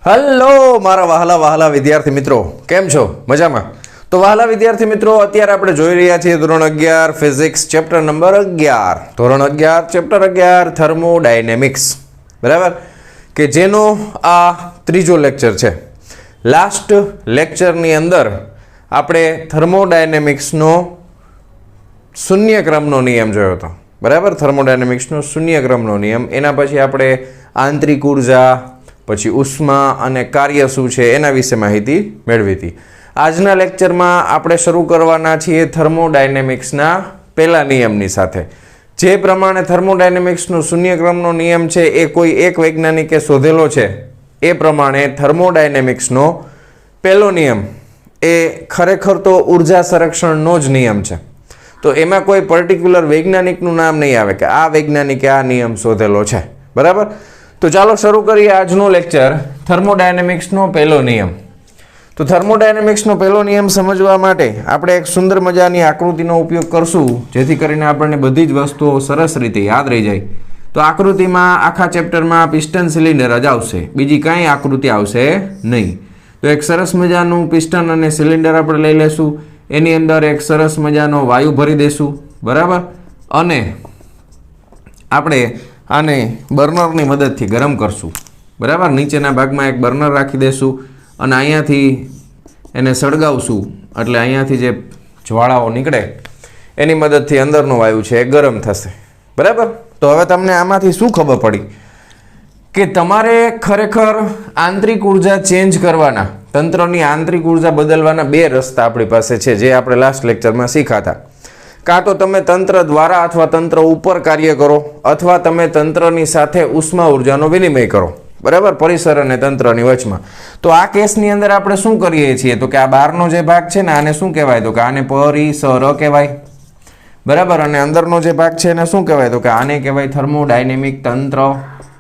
Hello મારા વહાલા વહાલા વિદ્યાર્થી મિત્રો, કેમ છો? મજામાં? તો વહાલા વિદ્યાર્થી મિત્રો, અત્યારે આપણે જોઈ રહ્યા છીએ ધોરણ 11 ફિઝિક્સ ચેપ્ટર નંબર 11, ધોરણ 11 ચેપ્ટર 11 થર્મોડાયનેમિક્સ, બરાબર, કે જેનો આ ત્રીજો લેક્ચર છે. લાસ્ટ લેક્ચરની અંદર આપણે થર્મોડાયનેમિક્સનો શૂન્ય ક્રમનો નિયમ જોયો હતો, બરાબર. થર્મોડાયનેમિક્સનો શૂન્ય ક્રમનો નિયમ, એના પછી આપણે આંતરિક ઉર્જા, પછી ઉષ્મા અને કાર્ય શું છે એના વિશે માહિતી મેળવી હતી. આજના લેક્ચરમાં આપણે શરૂ કરવાના છીએ થર્મોડાયનેમિક્સના પહેલા નિયમની સાથે. જે પ્રમાણે થર્મોડાયનેમિક્સનો શૂન્ય ક્રમનો નિયમ છે એ કોઈ એક વૈજ્ઞાનિકે શોધેલો છે, એ પ્રમાણે થર્મોડાયનેમિક્સનો પહેલો નિયમ એ ખરેખર તો ઉર્જા સંરક્ષણનો જ નિયમ છે. તો એમાં કોઈ પર્ટિક્યુલર વૈજ્ઞાનિકનું નામ નહીં આવે કે આ વૈજ્ઞાનિકે આ નિયમ શોધેલો છે, બરાબર. તો ચાલો શરૂ કરીએ આજનો લેક્ચર, થર્મોડાયનેમિક્સનો પહેલો નિયમ. તો થર્મોડાયનેમિક્સનો પહેલો નિયમ સમજવા માટે આપણે એક સુંદર મજાની આકૃતિનો ઉપયોગ કરશું, જેથી કરીને આપણને બધી જ વસ્તુઓ સરસ રીતે યાદ રહી જાય. તો આકૃતિમાં આખા ચેપ્ટરમાં પિસ્ટન સિલિન્ડર જ આવશે, બીજી કાંઈ આકૃતિ આવશે નહીં. તો એક સરસ મજાનું પિસ્ટન અને સિલિન્ડર આપણે લઈ લેશું, એની અંદર એક સરસ મજાનો વાયુ ભરી દઈશું, બરાબર. અને આપણે આને બર્નરની મદદથી ગરમ કરશું, બરાબર. નીચેના ભાગમાં એક બર્નર રાખી દઈશું અને અહીંયાથી એને સળગાવશું, એટલે અહીંયાથી જે જ્વાળાઓ નીકળે એની મદદથી અંદરનો વાયુ છે એ ગરમ થશે, બરાબર. તો હવે તમને આમાંથી શું ખબર પડી કે તમારે ખરેખર આંતરિક ઉર્જા ચેન્જ કરવાના, તંત્રની આંતરિક ઉર્જા બદલવાના બે રસ્તા આપણી પાસે છે, જે આપણે લાસ્ટ લેક્ચરમાં શીખ્યા. કાં તો તમે તંત્ર દ્વારા અથવા તંત્ર ઉપર કાર્ય કરો, અથવા તમે તંત્રની સાથે ઉષ્મા ઉર્જાનો વિનિમય કરો, બરાબર, પરિસર અને તંત્રની વચમાં. તો આ કેસની અંદર આપણે શું કરીએ છીએ તો કે આ બહારનો જે ભાગ છે ને આને શું કહેવાય તો કે આને પરિસર કહેવાય, બરાબર. અને અંદરનો જે ભાગ છે એને શું કહેવાય તો કે આને કહેવાય થર્મોડાયનેમિક તંત્ર,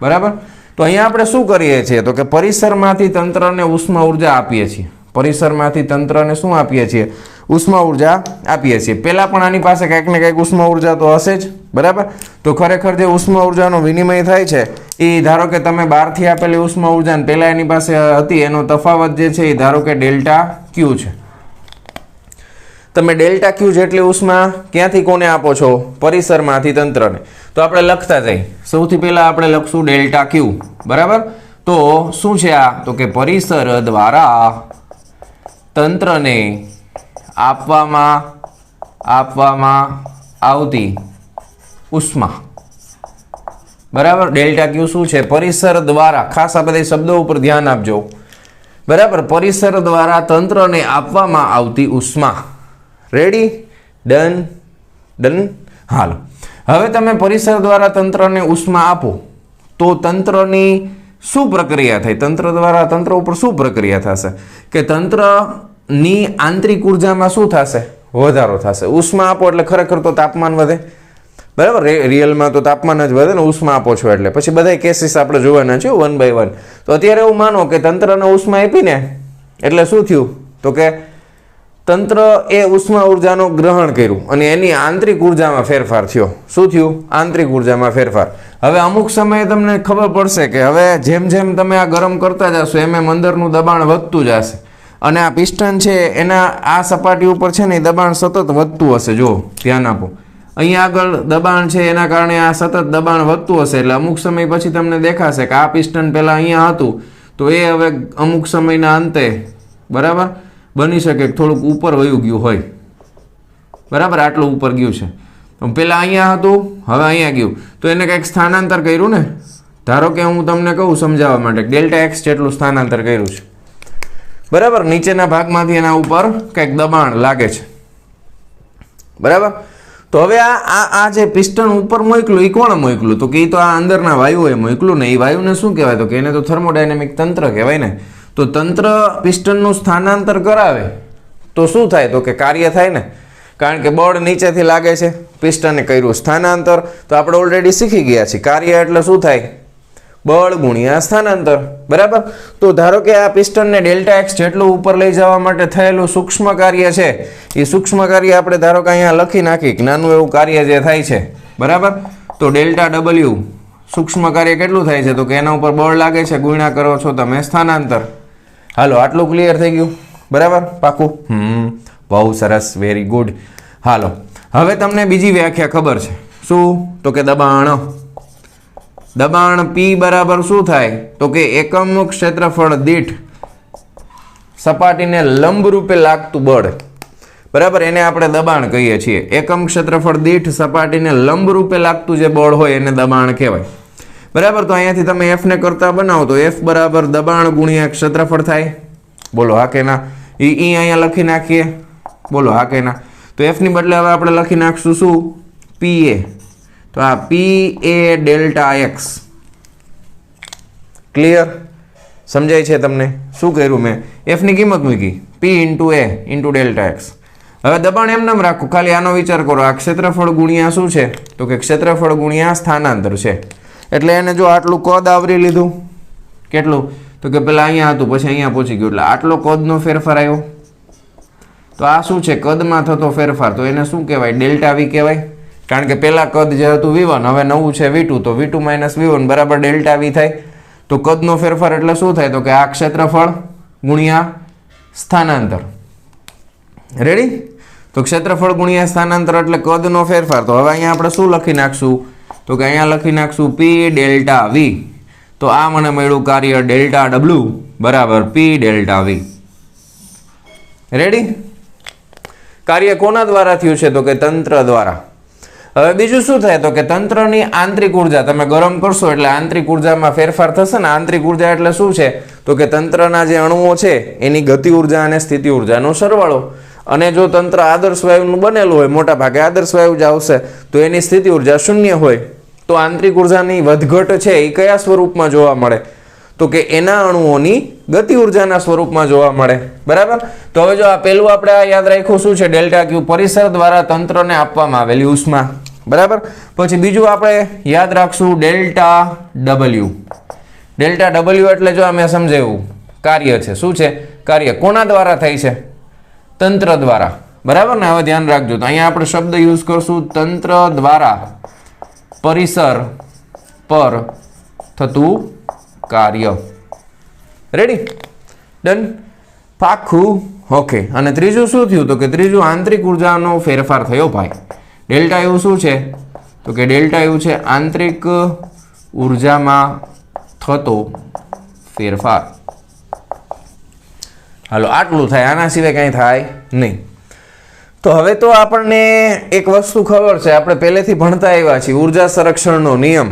બરાબર. તો અહીંયા આપણે શું કરીએ છીએ તો કે પરિસરમાંથી તંત્રને ઉષ્મા ઉર્જા આપીએ છીએ, પરિસરમાંથી તંત્રને શું આપીએ છીએ? ઉષ્મા ઉર્જા આપીએ છીએ. પહેલાં પણ આની પાસે કંઈક ને કંઈક ઉષ્મા ઉર્જા તો હશે જ, બરાબર. તો ખરેખર જે ઉષ્મા ઉર્જાનો વિનિમય થાય છે એ ધારો કે તમે બહારથી આપેલી ઉષ્મા ઉર્જા પહેલાં એની પાસે હતી એનો તફાવત જે છે એ ધારો કે ડેલ્ટા ક્યુ છે. તમે ડેલ્ટા ક્યુ જેટલી ઉષ્મા ક્યાંથી કોને આપો છો? પરિસરમાંથી તંત્રને. તો આપણે લખતા જઈએ. સૌથી પહેલાં આપણે લખશું ડેલ્ટા ક્યુ, બરાબર. તો શું છે આ તો કે પરિસર દ્વારા તંત્રને આપવામાં આવતી ઉષ્મા, બરાબર. ડેલ્ટા ક્યુ શું છે? પરિસર દ્વારા. ખાસ આ બધા શબ્દો ઉપર ધ્યાન આપજો, બરાબર. પરિસર દ્વારા તંત્રને આપવામાં આવતી ઉષ્મા. રેડી? ડન. હાલો, હવે તમે પરિસર દ્વારા તંત્રને ઉષ્મા આપો તો તંત્રની શું પ્રક્રિયા થાય? તંત્ર દ્વારા તંત્ર ઉપર શું પ્રક્રિયા થશે કે તંત્રની આંતરિક ઉર્જામાં શું થશે? વધારો થશે. ઉષ્મા આપો એટલે ખરેખર તો તાપમાન વધે, બરાબર. રિયલમાં તો તાપમાન જ વધે ને, ઉષ્મા આપો છો એટલે. પછી બધા કેસીસ આપણે જોવાના છે 1 by 1. તો અત્યારે એવું માનો કે તંત્રને ઉષ્મા આપીને એટલે શું થયું તો કે તંત્ર એ ઉષ્મા ઉર્જાનો ગ્રહણ કર્યું અને એની આંતરિક ઉર્જામાં ફેરફાર થયો. શું થયું? આંતરિક ઉર્જામાં ફેરફાર. હવે અમુક સમયે તમને ખબર પડશે કે હવે જેમ જેમ તમે આ ગરમ કરતા જશો એમ એમ અંદરનું દબાણ વધતું જશે અને આ પિસ્ટન છે એના આ સપાટી ઉપર છે ને એ દબાણ સતત વધતું હશે. જો ધ્યાન આપો, અહીંયા આગળ દબાણ છે એના કારણે આ સતત દબાણ વધતું હશે, એટલે અમુક સમય પછી તમને દેખાશે કે આ પિસ્ટન પહેલાં અહીંયા હતું તો એ હવે અમુક સમયના અંતે, બરાબર, બની શકે થોડુંક ઉપર વયું ગયું હોય, બરાબર. આટલું ઉપર ગયું છે, પહેલાં અહીંયા હતું હવે અહીંયા ગયું, તો એને કંઈક સ્થાનાંતર કર્યું ને. ધારો કે હું તમને કહું સમજાવવા માટે ડેલ્ટા એક્સ જેટલું સ્થાનાંતર કર્યું છે, બરાબર. નીચેના ભાગમાંથી એના ઉપર કંઈક દબાણ લાગે છે, બરાબર. તો હવે આ જે પિસ્ટન ઉપર મોકલું એ કોણે મોકલું તો કે એ તો આ અંદરના વાયુઓએ મોકલું ને. એ વાયુને શું કહેવાય તો કે એને તો થર્મોડાયનેમિક તંત્ર કહેવાય ને. તો તંત્ર પિસ્ટનનું સ્થાનાંતર કરાવે તો શું થાય તો કે કાર્ય થાય ને, કારણ કે બળ નીચેથી લાગે છે, પિસ્ટને કર્યું સ્થાનાંતર. તો આપણે ઓલરેડી શીખી ગયા છીએ કાર્ય એટલે શું થાય? બળ ગુણ્યા સ્થાનાંતર, બરાબર. તો ધારો કે આ પિસ્ટનને ડેલ્ટા એક્સ જેટલું ઉપર લઈ જવા માટે થયેલું સૂક્ષ્મ કાર્ય છે, એ સૂક્ષ્મ કાર્ય આપણે ધારો કે અહીંયા લખી નાખી નાનું એવું કાર્ય જે થાય છે, બરાબર. તો ડેલ્ટા ડબલ્યુ સૂક્ષ્મ કાર્ય કેટલું થાય છે તો કે એના ઉપર બળ લાગે છે, ગુણ્યા કરો છો તમે સ્થાનાંતર. હાલો આટલું ક્લિયર થઈ ગયું, બરાબર, પાકું? બહુ સરસ, વેરી ગુડ. હાલો હવે તમને બીજી વ્યાખ્યા ખબર છે, શું? તો કે દબાણ. દબાણ P બરાબર શું થાય તો કે એકમ ક્ષેત્રફળ દીઠ સપાટીને લંબ રૂપે લાગતું બળ, બરાબર, એને આપણે દબાણ કહીએ છીએ. એકમ ક્ષેત્રફળ દીઠ સપાટીને લંબ રૂપે લાગતું જે બળ હોય એને દબાણ કહેવાય, બરાબર. તો અહીંયાથી તમે F ને કરતા બનાવો તો F બરાબર દબાણ ગુણ્યા ક્ષેત્રફળ થાય. બોલો હા કે ના? એ અહીંયા લખી નાખીએ, બોલો હા કે ના? તો F ની બદલે હવે આપણે લખી નાખશું શું? PA. તો આ PA ડેલ્ટા x. ક્લિયર? સમજાય છે તમને? શું કર્યું મેં? F ની કિંમત મૂકી P into A into delta x. હવે દબાણ એમ નામ રાખો, ખાલી આનો વિચાર કરો. આ ક્ષેત્રફળ ગુણ્યા શું છે તો કે ક્ષેત્રફળ ગુણ્યા સ્થાનાંતર છે. એટલે એને જો આટલું કદ આવરી લીધું, કેટલું તો કે પેલા અહીંયા હતું પછી અહીંયા પહોંચી ગયું, એટલે આટલો કદનો ફેરફાર આવ્યો. તો આ શું છે? કદમાં થતો ફેરફાર. તો એને શું કહેવાય? ડેલ્ટા V કહેવાય. કારણ કે પેલા કદ જે હતું V1, હવે નવું છે V2, તો V2 માઇનસ V1 બરાબર ડેલ્ટા V થાય. તો કદનો ફેરફાર એટલે શું થાય તો કે આ ક્ષેત્રફળ ગુણ્યા સ્થાનાંતર. રેડી? તો ક્ષેત્રફળ ગુણ્યા સ્થાનાંતર એટલે કદનો ફેરફાર. તો હવે અહીંયા આપણે શું લખી નાખશું તો કે અહીંયા લખી નાખશું P ડેલ્ટા V. તો આ મને મળ્યું કાર્ય ડેલ્ટા W બરાબર P ડેલ્ટા V. રેડી? કાર્ય કોના દ્વારા થયું છે તો કે તંત્ર દ્વારા. હવે બીજું શું થાય તો કે તંત્રની આંતરિક ઉર્જા તમે ગરમ કરશો એટલે આંતરિક ઉર્જામાં ફેરફાર થશે ને. આંતરિક ઉર્જા એટલે શું છે તો કે તંત્રના જે અણુઓ છે એની ગતિ ઉર્જા અને સ્થિતિ ઉર્જાનો સરવાળો. અને જો તંત્ર આદર્શ વાયુનું બનેલું હોય, મોટા ભાગે આદર્શ વાયુ જ આવશે, તો એની સ્થિતિ ઉર્જા શૂન્ય હોય. તો આંતરિક ઉર્જાની વધઘટ છે એ કયા સ્વરૂપમાં જોવા મળે તો કે એના અણુઓની ગતિ ઉર્જાના સ્વરૂપમાં જોવા મળે, બરાબર. તો હવે જો આ પહેલું આપણે આ યાદ રાખ્યું શું છે? ડેલ્ટા ક્યુ, પરિસર દ્વારા તંત્રને આપવામાં આવેલી ઉષ્મા, બરાબર. પછી બીજું આપણે યાદ રાખશું ડેલ્ટા W. ડેલ્ટા W એટલે જો અમે સમજાવ્યું કાર્ય છે. શું છે? કાર્ય કોના દ્વારા થાય છે? તંત્ર દ્વારા, બરાબર ને? હવે ધ્યાન રાખજો, તો અહીંયા આપણે શબ્દ યુઝ કરશું તંત્ર દ્વારા પરિસર પર થતું કાર્ય. રેડી? ડન? પાક્કું? ઓકે. અને ત્રીજું શું થયું તો કે ત્રીજું આંતરિક ઉર્જાનો ફેરફાર થયો ભાઈ. ડેલ્ટા યુ શું છે તો કે ડેલ્ટા યુ છે આંતરિક ઉર્જામાં થતો ફેરફાર. હાલો આટલું થાય, આના સિવાય કંઈ થાય નહીં. તો હવે તો આપણને એક વસ્તુ ખબર છે, આપણે પહેલેથી ભણતા આવ્યા છીએ, ઉર્જા સંરક્ષણનો નિયમ.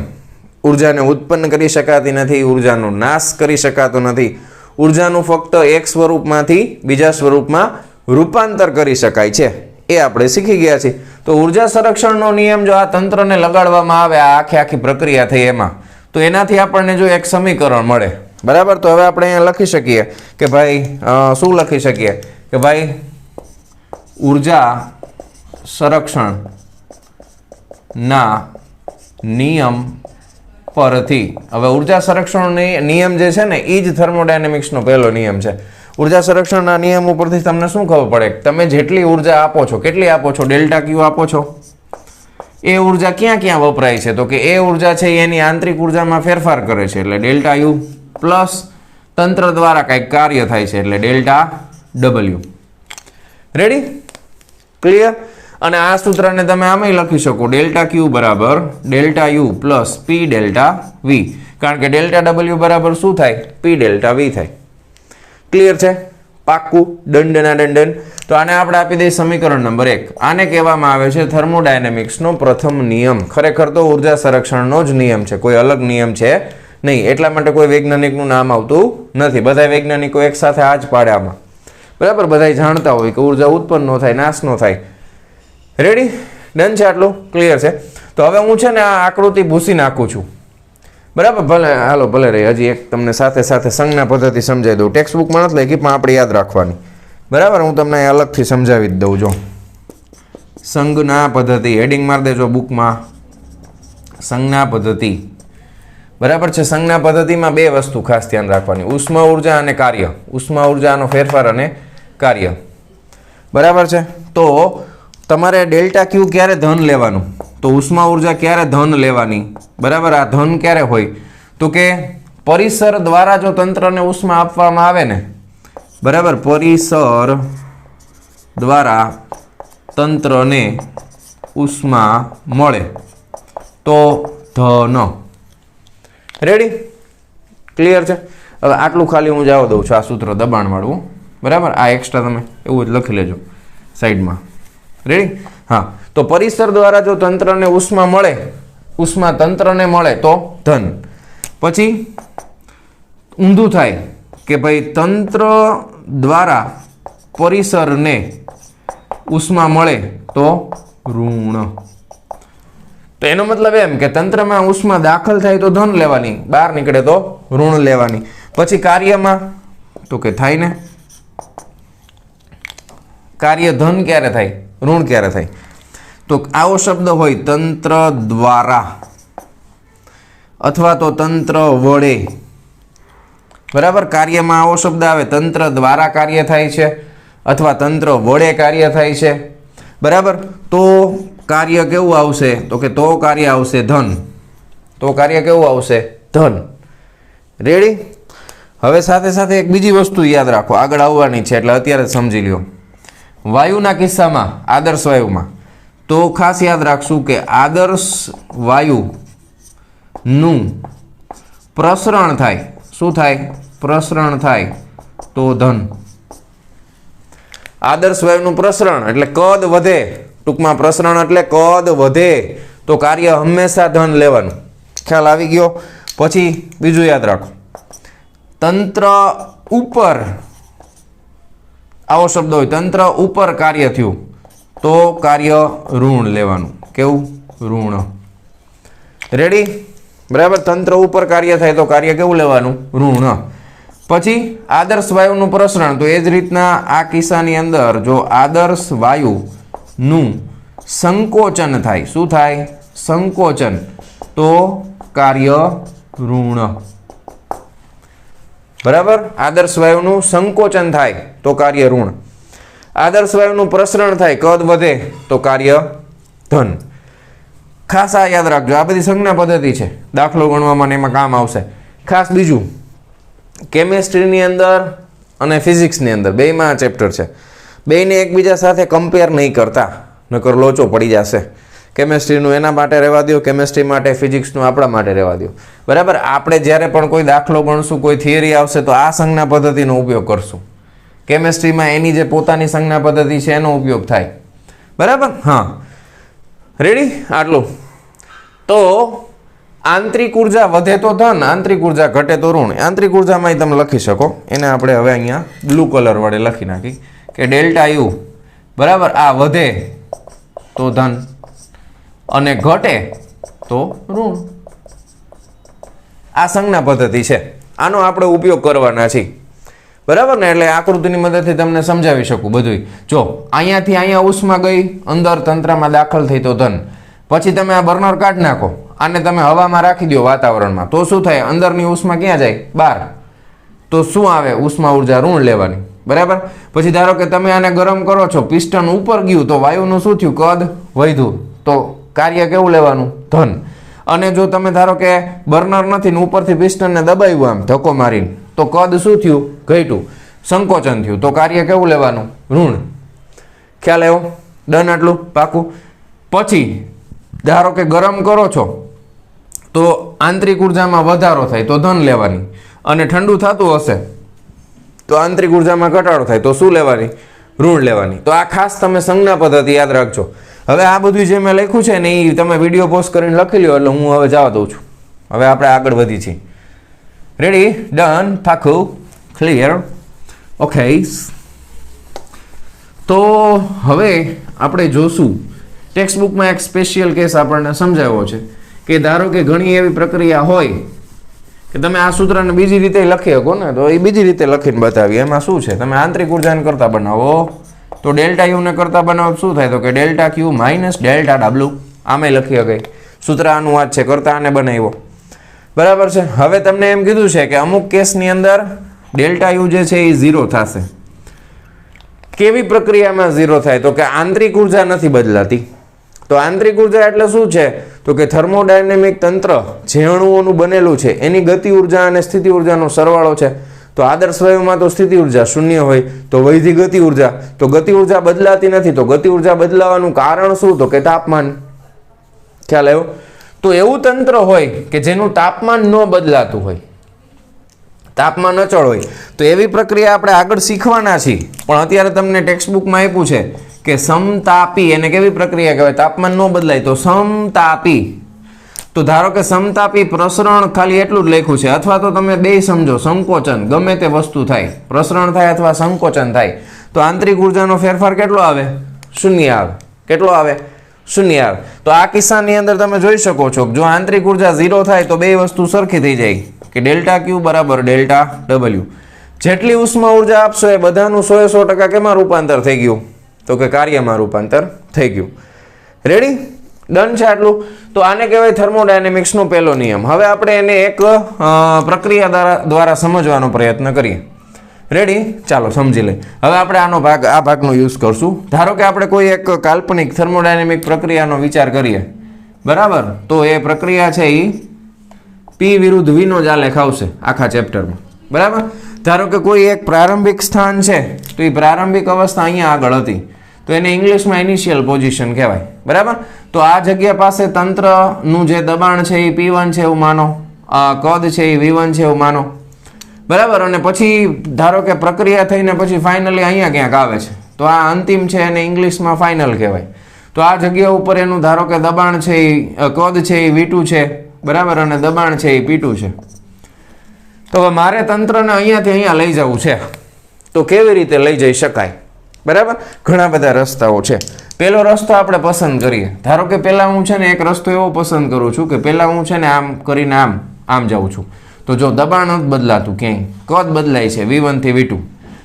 ઉર્જાને ઉત્પન્ન કરી શકાતી નથી, ઉર્જાનો નાશ કરી શકાતો નથી, ઉર્જાનું ફક્ત એક સ્વરૂપમાંથી બીજા સ્વરૂપમાં રૂપાંતર કરી શકાય છે, એ આપણે શીખી ગયા છીએ. તો ઉર્જા સંરક્ષણનો નિયમ જો આ તંત્રને લગાડવામાં આવે, આ આખી પ્રક્રિયા થઈ એમાં, તો એનાથી આપણને જો એક સમીકરણ મળે, બરાબર. તો હવે આપણે અહીંયા લખી શકીએ કે ભાઈ શું લખી શકીએ કે ભાઈ ઉર્જા સંરક્ષણ ના નિયમ પરથી, હવે ઉર્જા સંરક્ષણનો નિયમ જે છે ને એ જ થર્મોડાયનેમિક્સનો પહેલો નિયમ છે. ઉર્જા સંરક્ષણના નિયમ ઉપરથી તમને શું ખબર પડે? તમે જેટલી ઉર્જા આપો છો, કેટલી આપો છો? ડેલ્ટા ક્યુ આપો છો. એ ઉર્જા ક્યાં ક્યાં વપરાય છે તો કે એ ઉર્જા છે એની આંતરિક ઉર્જામાં ફેરફાર કરે છે એટલે ડેલ્ટા યુ, પ્લસ તંત્ર દ્વારા કંઈક કાર્ય થાય છે એટલે ડેલ્ટા W. રેડી? ક્લિયર? અને આ સૂત્રને તમે આમાંય લખી શકો ડેલ્ટા ક્યુ બરાબર delta U plus P delta V. કારણ કે ડેલ્ટા W બરાબર શું થાય? P ડેલ્ટા V થાય. ક્લિયર છે? પાક્કું? દંડના દંડન. તો આને આપણે આપી દઈએ સમીકરણ નંબર 1. આને કહેવામાં આવે છે થર્મોડાયનેમિક્સનો પ્રથમ નિયમ. ખરેખર તો ઉર્જા સંરક્ષણનો જ નિયમ છે, કોઈ અલગ નિયમ છે નહીં. એટલા માટે કોઈ વૈજ્ઞાનિકનું નામ આવતું નથી. બધા વૈજ્ઞાનિકો એક સાથે આ જ પાડે આમાં, બરાબર. બધા જાણતા હોય કે ઉર્જા ઉત્પન્ન ન થાય, નાશ ન થાય. રેડી? ડન છે? આટલું ક્લિયર છે? તો હવે હું છે ને આ આકૃતિ ભૂસી નાખું છું, બરાબર. ભલે હાલો ભલે રહી. હજી એક તમને સાથે સાથે સંજ્ઞા પદ્ધતિ સમજાવી દઉં. ટેક્સ્ટ બુકમાં નથી લખી પણ આપણે યાદ રાખવાની, બરાબર. હું તમને અલગથી સમજાવી જ દઉં. જો સંજ્ઞા પદ્ધતિ હેડિંગ મારી દેજો બુકમાં, સંજ્ઞા પદ્ધતિ, બરાબર છે. સંજ્ઞા પદ્ધતિમાં બે વસ્તુ ખાસ ધ્યાન રાખવાની, ઉષ્મા ઉર્જા અને કાર્ય. ઉષ્મા ઉર્જાનો ફેરફાર અને કાર્ય, બરાબર છે. તો તમારે ડેલ્ટા ક્યુ ક્યારે ધન લેવાનું તો ઉષ્મા ઉર્જા ક્યારે ધન લેવાની? બરાબર, આ ધન ક્યારે હોય? તો કે પરિસર દ્વારા જો તંત્રને ઉષ્મા આપવામાં આવે ને, બરાબર, પરિસર દ્વારા તંત્રને ઉષ્મા મળે તો ધન. રેડી? ક્લિયર છે? હવે આટલું ખાલી હું જવા દઉં છું, આ સૂત્ર દબાણ વાળું, બરાબર. આ એક્સ્ટ્રા તમે એવું જ લખી લેજો સાઈડમાં. રેડી? હા, તો પરિસર દ્વારા જો તંત્રને ઉષ્મા મળે, ઉષ્મા તંત્રને મળે તો ધન. પછી ઊંધું થાય કે ભાઈ તંત્ર દ્વારા પરિસરને ઉષ્મા મળે તો ઋણ. તો એનો મતલબ એમ કે તંત્રમાં ઉષ્મા દાખલ થાય તો ધન લેવાની, બહાર નીકળે તો ઋણ લેવાની. પછી કાર્યમાં તો કે થાય ને, કાર્ય ધન ક્યારે થાય, ઋણ ક્યારે થાય? તો આવો શબ્દ હોય તંત્ર દ્વારા અથવા તો તંત્ર વડે, બરાબર. કાર્યમાં આવો શબ્દ આવે, તંત્ર દ્વારા કાર્ય થાય છે અથવા તંત્ર વડે કાર્ય થાય છે, બરાબર. તો કાર્ય કેવું આવશે? તો કે તો કાર્ય આવશે ધન. તો કાર્ય કેવું આવશે? ધન. રેડી? હવે સાથે સાથે એક બીજી વસ્તુ યાદ રાખો, આગળ આવવાની છે એટલે અત્યારે સમજી લ્યો. વાયુના કિસ્સામાં, આદર્શ વાયુમાં તો ખાસ યાદ રાખશું કે આદર્શ વાયુનું પ્રસરણ થાય. શું થાય? પ્રસરણ થાય તો ધન. આદર્શ વાયુનું પ્રસરણ એટલે કદ વધે, ટૂંકમાં પ્રસરણ એટલે કદ વધે તો કાર્ય હંમેશા ધન લેવાનું. ખ્યાલ આવી ગયો? પછી બીજું યાદ રાખો, તંત્ર ઉપર આવો શબ્દ હોય, તંત્ર ઉપર કાર્ય થયું તો કાર્ય ઋણ લેવાનું. કેવું? ઋણ. રેડી? બરાબર. તંત્ર ઉપર કાર્ય થાય તો કાર્ય કેવું લેવાનું? ઋણ. પછી આદર્શ વાયુનું પ્રસરણ, તો એ જ રીતના આ કિસ્સાની અંદર જો આદર્શ વાયુનું સંકોચન થાય, શું થાય? સંકોચન, તો કાર્ય ઋણ. બરાબર. આદર્શ વાયુનું સંકોચન થાય તો કાર્ય ઋણ. આદર્શ વાયુનું પ્રસરણ થાય, કદ વધે તો કાર્ય ધન. ખાસ આ યાદ રાખજો, આ બધી સંજ્ઞા પદ્ધતિ છે, દાખલો ગણવામાં એમાં કામ આવશે. ખાસ બીજું, કેમેસ્ટ્રીની અંદર અને ફિઝિક્સની અંદર બેયમાં આ ચેપ્ટર છે, બેયને એકબીજા સાથે કમ્પેર નહીં કરતા, નકર લોચો પડી જશે. કેમેસ્ટ્રીનું એના માટે રહેવા દો, કેમેસ્ટ્રી માટે, ફિઝિક્સનું આપણા માટે રહેવા દો, બરાબર. આપણે જ્યારે પણ કોઈ દાખલો ગણશું, કોઈ થિયરી આવશે તો આ સંજ્ઞા પદ્ધતિનો ઉપયોગ કરશું. કેમેસ્ટ્રીમાં એની જે પોતાની સંજ્ઞા પદ્ધતિ છે એનો ઉપયોગ થાય, બરાબર. હા, રેડી? આટલું. તો આંતરિક ઉર્જા વધે તો ધન, આંતરિક ઉર્જા ઘટે તો ઋણ. આંતરિક ઉર્જામાં તમે લખી શકો, એને આપણે હવે અહીંયા બ્લુ કલર વડે લખી નાખી કે ડેલ્ટા યુ, બરાબર, આ વધે તો ધન અને ઘટે તો ઋણ. આ સંજ્ઞા પદ્ધતિ છે, આનો આપણે ઉપયોગ કરવાના છીએ, બરાબર ને. એટલે આકૃતિની મદદથી તમને સમજાવી શકું બધું. જો અહીંયાથી અહીંયા ઉષ્મા ગઈ, અંદર તંત્રમાં દાખલ થઈ તો ધન. પછી તમે આ બર્નર કાઢી નાખો, આને તમે હવામાં રાખી દો વાતાવરણમાં, તો શું થાય? અંદરની ઉષ્મા ક્યાં જાય? બહાર. તો શું આવે? ઉષ્મા ઉર્જા ઋણ લેવાની, બરાબર. પછી ધારો કે તમે આને ગરમ કરો છો, પિસ્ટન ઉપર ગયું તો વાયુનું શું થયું? કદ વધ્યું તો કાર્ય કેવું લેવાનું? ધન. અને જો તમે ધારો કે બર્નર નથી ને ઉપરથી પિસ્ટનને દબાવ્યું આમ ધક્કો મારીને, તો કદ શું થયું? ઘટ્યું, સંકોચન થયું, તો કાર્ય કેવું લેવાનું? ઋણ. ખ્યાલ આવ્યો? ડન? આટલું પાકું? પછી ધારો કે ગરમ કરો છો તો આંતરિક ઉર્જામાં વધારો થાય તો ધન લેવાની, અને ઠંડુ થતું હશે તો આંતરિક ઉર્જામાં ઘટાડો થાય તો શું લેવાની? ઋણ લેવાની. તો આ ખાસ તમે સંજ્ઞા પદ્ધતિ યાદ રાખજો. હવે આ બધું જે મેં લખ્યું છે ને એ તમે વિડીયો પોસ્ટ કરીને લખી લો, એટલે હું હવે જવા દઉં છું. હવે આપણે આગળ વધી છીએ. રેડી? ડન? પાકું? ક્લિયર? ઓકે. તો હવે આપણે જોશું, ટેક્સ્ટ બુકમાં એક સ્પેશિયલ કેસ આપણને સમજાવ્યો છે કે ધારો કે ઘણી એવી પ્રક્રિયા હોય કે તમે આ સૂત્રને બીજી રીતે લખી શકો ને, તો એ બીજી રીતે લખીને બતાવી. એમાં શું છે? તમે આંતરિક ઉર્જાને કરતા બનાવો તો ડેલ્ટા યુને કરતા બનાવો શું થાય? તો કે ડેલ્ટા ક્યુ માઇનસ ડેલ્ટા ડબલ્યુ. આમે લખી શકાય. સૂત્ર આનું વાત છે, કરતા આને બનાવ્યો, બરાબર છે. હવે તમને એમ કીધું છે કે અમુક કેસની અંદર ડેલ્ટા યુ જે છે એ 0 થશે. કેવી પ્રક્રિયામાં 0 થાય? તો કે આંતરિક ઉર્જા નથી બદલાતી, તો આંતરિક ઉર્જા એટલે શું છે તો કે થર્મોડાયનેમિક તંત્ર જે અણુઓનું બનેલું છે એની ગતિ ઉર્જા અને સ્થિતિ ઉર્જાનો સરવાળો છે. તો આદર્શ વાયુમાં તો સ્થિતિ ઉર્જા શૂન્ય હોય, તો વૈધી ગતિ ઉર્જા, તો ગતિ ઉર્જા બદલાતી નથી. તો ગતિ ઉર્જા બદલાવાનું કારણ શું તો કે તાપમાન. ખ્યાલ આવ્યો? તો એવું તંત્ર હોય કે જેનું તાપમાન ન બદલાતું હોય, તાપમાન અચળ હોય, તો એવી પ્રક્રિયા આપણે આગળ શીખવાના છીએ. પણ અત્યારે તમને ટેક્સ્ટ બુકમાં આપ્યું છે કે સમતાપી, એને કેવી પ્રક્રિયા કહેવાય? તાપમાન ન બદલાય તો સમતાપી. તો ધારો કે સમતાપી પ્રસરણ ખાલી એટલું જ લખ્યું છે, અથવા તો તમે બે સમજો, સંકોચન, ગમે તે વસ્તુ થાય, પ્રસરણ થાય અથવા સંકોચન થાય, તો આંતરિક ઉર્જાનો ફેરફાર કેટલો આવે? શૂન્ય આવે. કેટલો આવે? શૂન્ય આવે. તો આ કિસ્સાની અંદર તમે જોઈ શકો છો જો આંતરિક ઉર્જા 0 થાય તો બે વસ્તુ સરખી થઈ જાય કે ડેલ્ટા ક્યુ બરાબર ડેલ્ટા ડબલ્યુ. જેટલી ઉષ્મા ઉર્જા આપશો એ બધાનું 100% કેમાં રૂપાંતર થઈ ગયું તો કે કાર્યમાં રૂપાંતર થઈ ગયું. રેડી? ડન છે આટલું? તો આને કહેવાય થર્મોડાયનેમિક્સનો પહેલો નિયમ. હવે આપણે એને એક પ્રક્રિયા દ્વારા સમજવાનો પ્રયત્ન કરીએ. રેડી? ચાલો સમજી લઈએ. હવે આપણે આ ભાગનો યુઝ કરશું. ધારો કે આપણે કોઈ એક કાલ્પનિક થર્મોડાયનેમિક પ્રક્રિયાનો વિચાર કરીએ, બરાબર? તો એ પ્રક્રિયા છે એ P વિરુદ્ધ V નો જ આલેખ આવશે આખા ચેપ્ટરમાં, બરાબર? ધારો કે કોઈ એક પ્રારંભિક સ્થાન છે, તો એ પ્રારંભિક અવસ્થા અહીંયા આગળ હતી, તો એને ઇંગ્લિશમાં ઇનિશિયલ પોઝિશન કહેવાય, બરાબર? તો આ જગ્યા પાસે તંત્રનું જે દબાણ છે એ P1 છે એવું માનો, કદ છે એ V1 છે એવું માનો, બરાબર? અને પછી ધારો કે પ્રક્રિયા થઈને પછી ફાઇનલી અહીંયા ક્યાંક આવે છે, તો આ અંતિમ છે એને ઇંગ્લિશમાં ફાઇનલ કહેવાય. તો આ જગ્યા ઉપર એનું ધારો કે દબાણ છે એ કદ છે એ V2 છે, બરાબર? અને દબાણ છે એ P2 છે. તો હવે મારે તંત્રને અહીંયાથી અહીંયા લઈ જવું છે, તો કેવી રીતે લઈ જઈ શકાય? બરાબર? ઘણા બધા રસ્તાઓ છે. પહેલો રસ્તો આપણે પસંદ કરીએ. ધારો કે પહેલા હું છે ને એક રસ્તો એવો પસંદ કરું છું કે પહેલા હું છે ને આમ કરીને આમ જાઉં છું, તો જો દબાણ નથી બદલાતું ક્યાંય, કદ બદલાય છે V1 થી V2,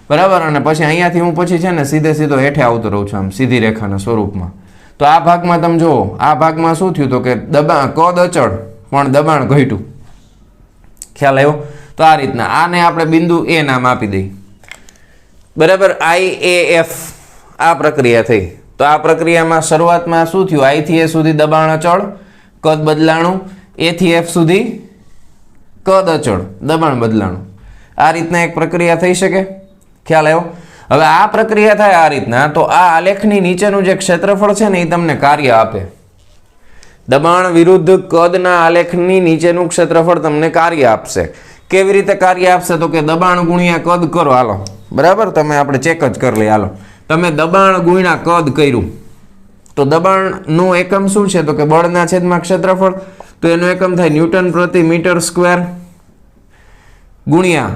બરાબર? અને પછી અહીંયાથી હું પછી છે ને સીધો હેઠે આવતો રહું છું આમ સીધી રેખાના સ્વરૂપમાં. તો આ ભાગમાં તમે જુઓ, આ ભાગમાં શું થયું તો કે દબાણ, કદ અચળ પણ દબાણ ઘટ્યું. ખ્યાલ આવ્યો? તો આ રીતના આને આપણે બિંદુ A નામ આપી દઈએ, બરાબર? IAF આ પ્રક્રિયા થઈ. તો આ પ્રક્રિયામાં શરૂઆતમાં શું થયું? I થી A સુધી દબાણ અચળ, કદ બદલાણું, A થી F સુધી કદ અચળ, દબાણ બદલાણું. આ રીતના એક પ્રક્રિયા થઈ શકે. ખ્યાલ આવ્યો? હવે આ પ્રક્રિયા થાય આ રીતના, તો આ આલેખની નીચેનું જે ક્ષેત્રફળ છે ને એ તમને કાર્ય આપે. દબાણ વિરુદ્ધ કદના આલેખની નીચેનું ક્ષેત્રફળ તમને કાર્ય આપશે. કેવી રીતે કાર્ય આપશે તો કે દબાણ ગુણ્યા કદ કરો. હાલો, બરાબર? તમે આપણે ચેક જ કરી લઈએ. હાલો, તમે દબાણ ગુણ્યા કદ કર્યું તો દબાણનું એકમ શું છે તો કે બળના છેદમાં ક્ષેત્રફળ, તો એનું એકમ થાય ન્યૂટન પ્રતિ મીટર સ્ક્વેર, ગુણ્યા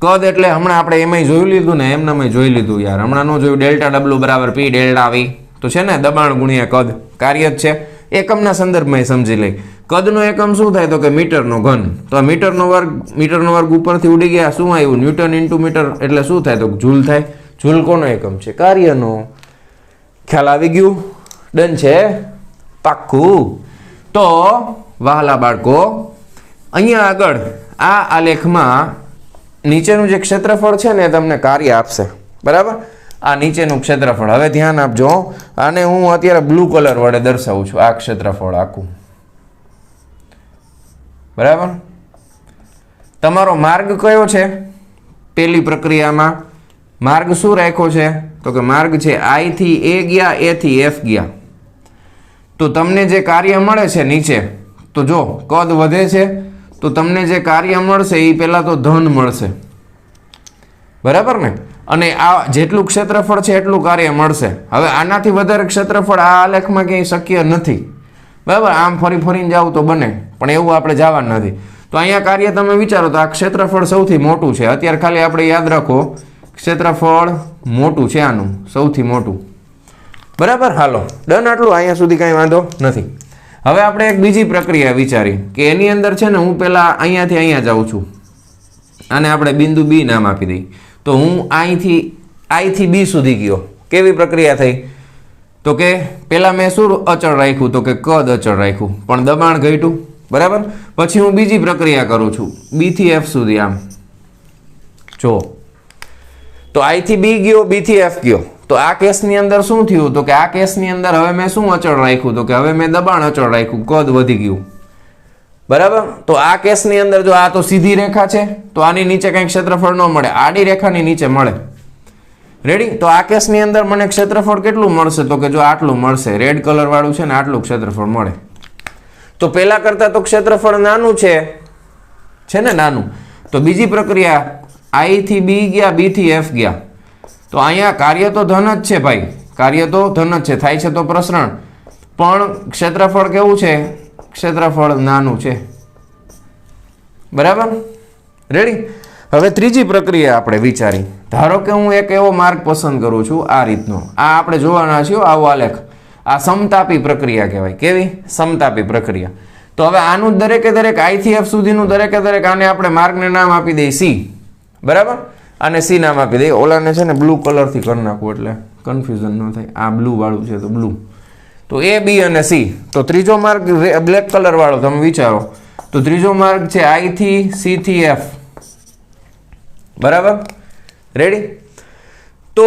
કદ એટલે હમણાં આપણે એમાંય જોઈ લીધું ને, એમનામાં જોઈ લીધું યાર, હમણાં ન જોયું, ડેલ્ટા ડબલ્યુ બરાબર P ડેલ્ટા V. તો છે ને દબાણ ગુણ્યા કદ કાર્ય જ છે. એકમના સંદર્ભમાં સમજી લઈ. કદનો એકમ શું થાય તો કે મીટરનો ઘન. તો આ મીટરનો વર્ગ ઉપરથી ઉડી ગયા, શું આવ્યું? ન્યૂટન ઇન્ટુ મીટર, એટલે શું થાય તો જૂલ થાય. જૂલ કોનો એકમ છે? કાર્યનો. ખ્યાલ આવી ગયું? ડન છે? પાક્કું. તો વહાલા બાળકો, અહીંયા આગળ આ આલેખમાં નીચેનું જે ક્ષેત્રફળ છે ને એ તમને કાર્ય આપશે, બરાબર? આ નીચેનું ક્ષેત્રફળ. હવે ધ્યાન આપજો, આને હું અત્યારે બ્લુ કલર વડે દર્શાવું છું, આ ક્ષેત્રફળ આખું, બરાબર? તમારો માર્ગ કયો છે? પેલી પ્રક્રિયામાં માર્ગ શું રાખ્યો છે તો કે માર્ગ છે I થી A ગયા, A થી F ગયા. તો તમને જે કાર્ય મળે છે નીચે, તો જો કદ વધે છે તો તમને જે કાર્ય મળશે એ પહેલા તો ધન મળશે, બરાબર ને? અને આ જેટલું ક્ષેત્રફળ છે એટલું કાર્ય મળશે. હવે આનાથી વધારે ક્ષેત્રફળ આ આલેખમાં ક્યાંય શક્ય નથી, બરાબર? આમ ફરીને જાવ તો બને, પણ એવું આપણે જવાનું નથી. તો અહીંયા કાર્ય તમે વિચારો તો આ ક્ષેત્રફળ સૌથી મોટું છે. અત્યારે ખાલી આપણે યાદ રાખો, ક્ષેત્રફળ મોટું છે આનું, સૌથી મોટું, બરાબર? હાલો, ડન આટલું? અહીંયા સુધી કાંઈ વાંધો નથી. હવે આપણે એક બીજી પ્રક્રિયા વિચારી કે એની અંદર છે ને હું પહેલાં અહીંયાથી અહીંયા જાઉં છું, આને આપણે બિંદુ B નામ આપી દઈએ. તો હું I થી B સુધી ગયો. કેવી પ્રક્રિયા થઈ તો કે પહેલાં મેં શું અચળ રાખ્યું તો કે કદ અચળ રાખ્યું, પણ દબાણ ઘટ્યું, બરાબર? પછી હું બીજી પ્રક્રિયા કરું છું B થી F સુધી. આમ જો, તો I થી B ગયો, B થી F ગયો, તો આ કેસની અંદર શું થયું તો કે આ કેસની અંદર હવે મેં શું અચળ રાખ્યું તો કે હવે મેં દબાણ અચળ રાખ્યું, કદ વધી ગયું, બરાબર. તો આ કેસની અંદર જો આ તો સીધી રેખા છે તો આની નીચે કંઈ ક્ષેત્રફળ ન મળે, આડી રેખાની નીચે મળે. રેડી. તો આ કેસની અંદર મને ક્ષેત્રફળ કેટલું મળશે તો કે જો આટલું મળશે, રેડ કલર વાળું છે ને આટલું ક્ષેત્રફળ મળે. તો પેલા કરતા તો ક્ષેત્રફળ નાનું છે ને નાનું. તો બીજી પ્રક્રિયા I થી B ગયા, B થી F ગયા, તો અહીંયા કાર્ય તો ધન જ છે ભાઈ, કાર્ય તો ધન જ છે, થાય છે તો પ્રસરણ, પણ ક્ષેત્રફળ કેવું છે, ક્ષેત્રફળ નાનું છે, બરાબર. રેડી. હવે ત્રીજી પ્રક્રિયા આપણે વિચારી. ધારો કે હું એક એવો માર્ગ પસંદ કરું છું આ રીતનો, આ આપણે જોવાના છીએ આવો આલેખ, આ સમતાપી પ્રક્રિયા કહેવાય. કેવી? સમતાપી પ્રક્રિયા. તો હવે આનું દરેકે દરેક I થી F સુધીનું દરેકે દરેક આને આપણે માર્ગને નામ આપી દઈએ C, બરાબર. આને C નામ આપી દઈએ. ઓલાને છે ને બ્લુ કલરથી કરી નાખવું એટલે કન્ફ્યુઝન ન થાય. આ બ્લુ વાળું છે તો બ્લુ, તો A, B અને C. તો ત્રીજો માર્ગ બ્લેક કલર વાળો તમે વિચારો, તો ત્રીજો માર્ગ છે I થી C થી F, બરાબર. રેડી. તો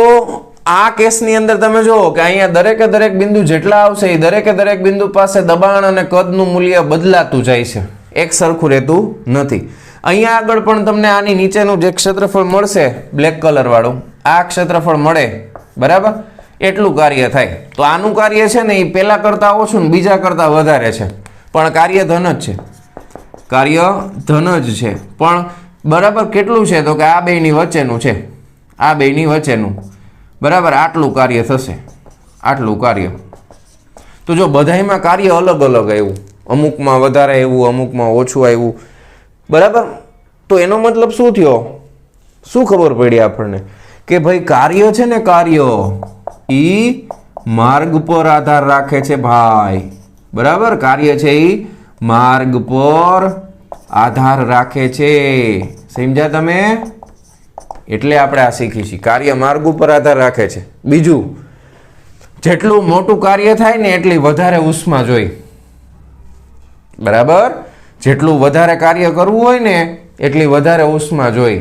આ કેસની અંદર તમે જુઓ કે અહીંયા દરેકે દરેક બિંદુ જેટલા આવશે એ દરેકે દરેક બિંદુ પાસે દબાણ અને કદનું મૂલ્ય બદલાતું જાય છે, એક સરખું રહેતું નથી. અહીંયા આગળ પણ તમને આની નીચેનું જે ક્ષેત્રફળ મળશે બ્લેક કલર વાળું, આ ક્ષેત્રફળ મળે, બરાબર, એટલું કાર્ય થાય. તો આનું કાર્ય છે ને એ પહેલા કરતા ઓછું ને બીજા કરતા વધારે છે, પણ કાર્ય ધન જ છે, કાર્ય ધન જ છે. પણ બરાબર કેટલું છે તો કે આ બેની વચ્ચેનું છે, આ બેની વચ્ચેનું, બરાબર. આટલું કાર્ય થશે, આટલું કાર્ય. તો જો બધાયમાં કાર્ય અલગ અલગ આવ્યું, અમુકમાં વધારે આવ્યું, અમુકમાં ઓછું આવ્યું, બરાબર. તો એનો મતલબ શું થયો, શું ખબર પડી આપણને કે ભાઈ કાર્ય છે ને, કાર્ય ઈ માર્ગ પર આધાર રાખે છે ભાઈ, બરાબર. કાર્ય છે ઈ માર્ગ પર આધાર રાખે છે, સમજ્યા તમે? એટલે આપણે આ શીખી છીએ, કાર્ય માર્ગ ઉપર આધાર રાખે છે. બીજું, જેટલું મોટું કાર્ય થાય ને એટલી વધારે ઉષ્મા જોઈ, બરાબર. જેટલું વધારે કાર્ય કરવું હોય ને એટલી વધારે ઉષ્મા જોઈ.